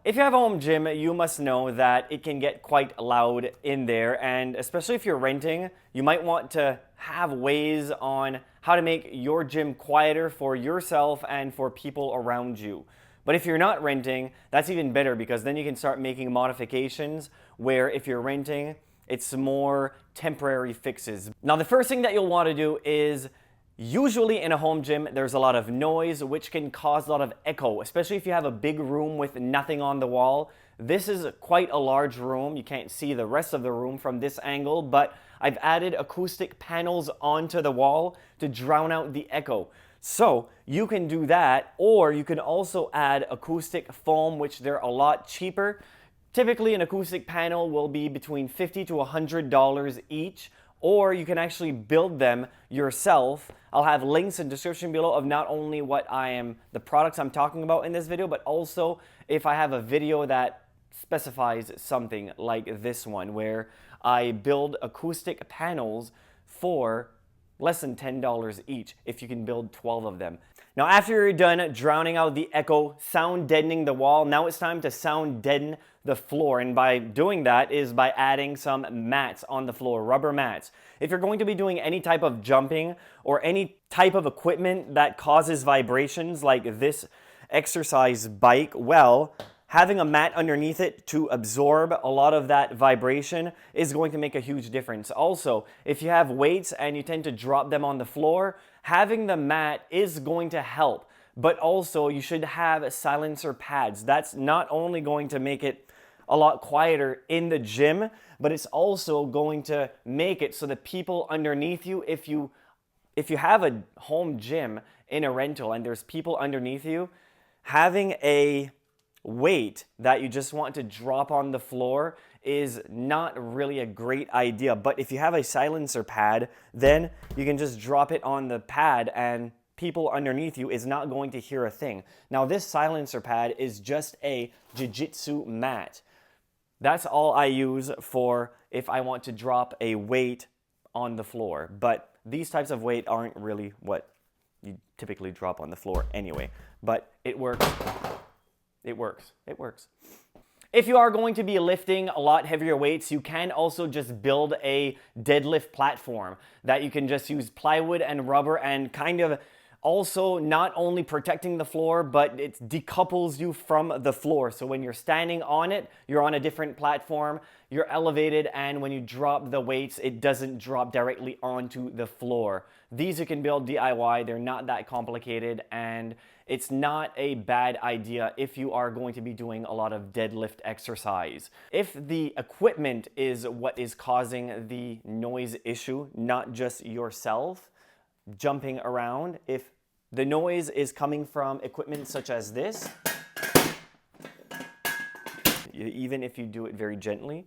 If you have a home gym, you must know that it can get quite loud in there, and especially if you're renting, you might want to have ways on how to make your gym quieter for yourself and for people around you. But if you're not renting, that's even better because then you can start making modifications where if you're renting, it's more temporary fixes. Now, the first thing that you'll want to do is usually in a home gym, there's a lot of noise, which can cause a lot of echo, especially if you have a big room with nothing on the wall. This is quite a large room. You can't see the rest of the room from this angle, but I've added acoustic panels onto the wall to drown out the echo. So you can do that, or you can also add acoustic foam, which they're a lot cheaper. Typically, an acoustic panel will be between $50 to $100 each, or you can actually build them yourself. I'll have links in the description below of not only the products I'm talking about in this video, but also if I have a video that specifies something like this one, where I build acoustic panels for less than $10 each if you can build 12 of them. Now, after you're done drowning out the echo, sound deadening the wall, now it's time to sound deaden the floor. And by doing that is by adding some mats on the floor, rubber mats. If you're going to be doing any type of jumping or any type of equipment that causes vibrations like this exercise bike, well, having a mat underneath it to absorb a lot of that vibration is going to make a huge difference. Also, if you have weights and you tend to drop them on the floor, having the mat is going to help. But also, you should have silencer pads. That's not only going to make it a lot quieter in the gym, but it's also going to make it so that people underneath you, if you have a home gym in a rental and there's people underneath you, having a weight that you just want to drop on the floor is not really a great idea. But if you have a silencer pad, then you can just drop it on the pad and people underneath you is not going to hear a thing. Now, this silencer pad is just a jiu-jitsu mat. That's all I use for if I want to drop a weight on the floor. But these types of weight aren't really what you typically drop on the floor anyway. But it works. It works. It works. If you are going to be lifting a lot heavier weights, you can also just build a deadlift platform that you can just use plywood and rubber and kind of also not only protecting the floor, but it decouples you from the floor. So when you're standing on it, you're on a different platform, you're elevated, and when you drop the weights, it doesn't drop directly onto the floor. These you can build DIY, they're not that complicated, and it's not a bad idea if you are going to be doing a lot of deadlift exercise. If the equipment is what is causing the noise issue, not just yourself jumping around, if the noise is coming from equipment such as this, even if you do it very gently,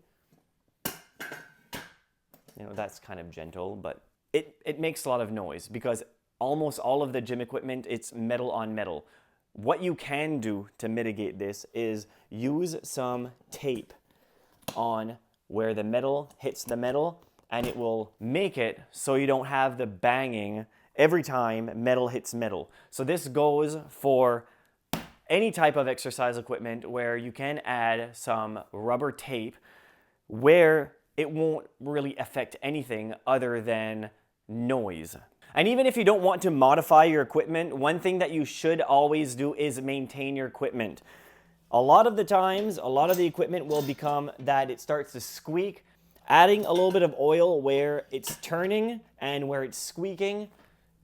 that's kind of gentle, but it makes a lot of noise because almost all of the gym equipment, it's metal on metal. What you can do to mitigate this is use some tape on where the metal hits the metal, and it will make it so you don't have the banging every time metal hits metal. So this goes for any type of exercise equipment where you can add some rubber tape where it won't really affect anything other than noise. And even if you don't want to modify your equipment, one thing that you should always do is maintain your equipment. A lot of the times, a lot of the equipment will become that it starts to squeak. Adding a little bit of oil where it's turning and where it's squeaking,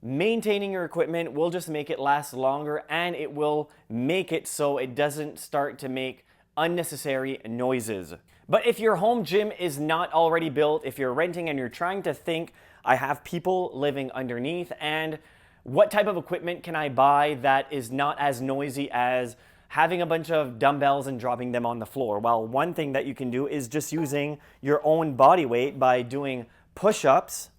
maintaining your equipment will just make it last longer, and it will make it so it doesn't start to make unnecessary noises. But if your home gym is not already built, if you're renting and you're trying to think, I have people living underneath, and what type of equipment can I buy that is not as noisy as having a bunch of dumbbells and dropping them on the floor? Well, one thing that you can do is just using your own body weight by doing push-ups,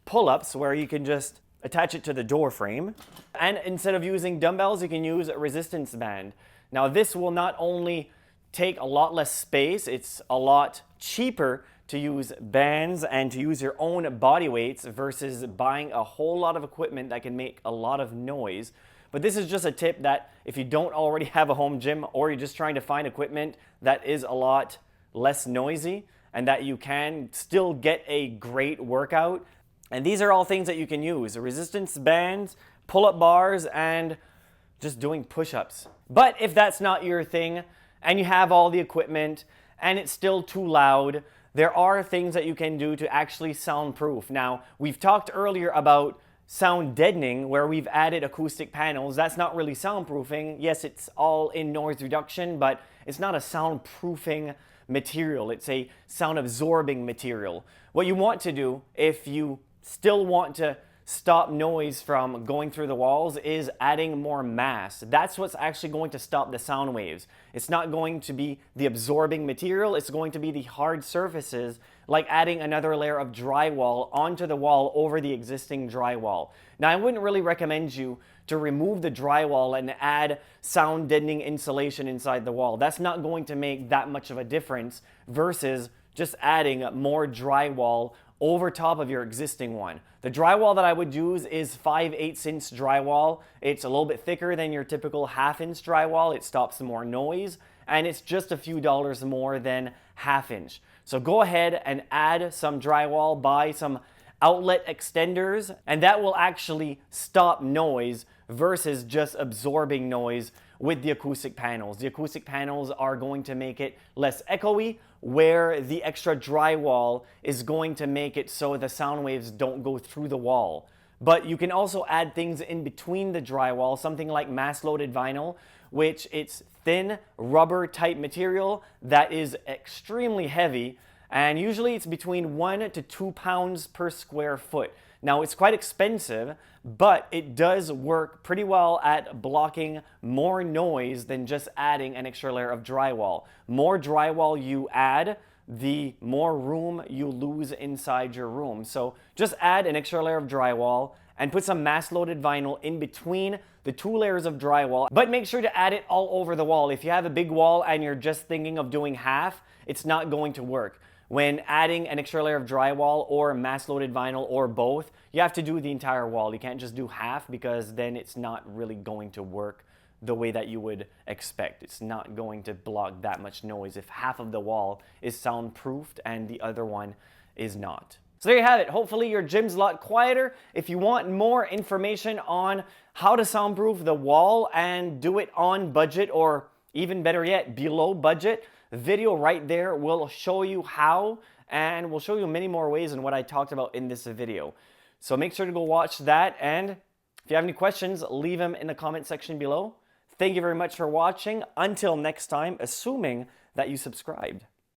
pull-ups, where you can just attach it to the door frame. And instead of using dumbbells, you can use a resistance band. Now, this will not only take a lot less space, it's a lot cheaper to use bands and to use your own body weights versus buying a whole lot of equipment that can make a lot of noise. But this is just a tip that if you don't already have a home gym, or you're just trying to find equipment that is a lot less noisy and that you can still get a great workout. And these are all things that you can use: resistance bands, pull-up bars, and just doing push-ups. But if that's not your thing and you have all the equipment and it's still too loud, there are things that you can do to actually soundproof. Now, we've talked earlier about sound deadening, where we've added acoustic panels. That's not really soundproofing. Yes, it's all in noise reduction, but it's not a soundproofing material. It's a sound absorbing material. What you want to do, if you still want to stop noise from going through the walls, is adding more mass. That's what's actually going to stop the sound waves. It's not going to be the absorbing material, it's going to be the hard surfaces, like adding another layer of drywall onto the wall over the existing drywall. Now, I wouldn't really recommend you to remove the drywall and add sound deadening insulation inside the wall. That's not going to make that much of a difference versus just adding more drywall over top of your existing one. The drywall that I would use is 5/8 inch drywall. It's a little bit thicker than your typical 1/2 inch drywall. It stops more noise, and it's just a few dollars more than 1/2 inch. So go ahead and add some drywall, buy some outlet extenders, and that will actually stop noise versus just absorbing noise with the acoustic panels. The acoustic panels are going to make it less echoey, where the extra drywall is going to make it so the sound waves don't go through the wall. But you can also add things in between the drywall, something like mass-loaded vinyl, which it's thin rubber type material that is extremely heavy, and usually it's between 1 to 2 pounds per square foot. Now, it's quite expensive, but it does work pretty well at blocking more noise than just adding an extra layer of drywall. More drywall you add, the more room you lose inside your room. So just add an extra layer of drywall and put some mass-loaded vinyl in between the 2 layers of drywall, but make sure to add it all over the wall. If you have a big wall and you're just thinking of doing half, it's not going to work. When adding an extra layer of drywall or mass-loaded vinyl or both, you have to do the entire wall. You can't just do half, because then it's not really going to work the way that you would expect. It's not going to block that much noise if half of the wall is soundproofed and the other one is not. So there you have it. Hopefully your gym's a lot quieter. If you want more information on how to soundproof the wall and do it on budget, or even better yet, below budget, the video right there will show you how, and will show you many more ways than what I talked about in this video. So make sure to go watch that, and if you have any questions, leave them in the comment section below. Thank you very much for watching. Until next time, assuming that you subscribed.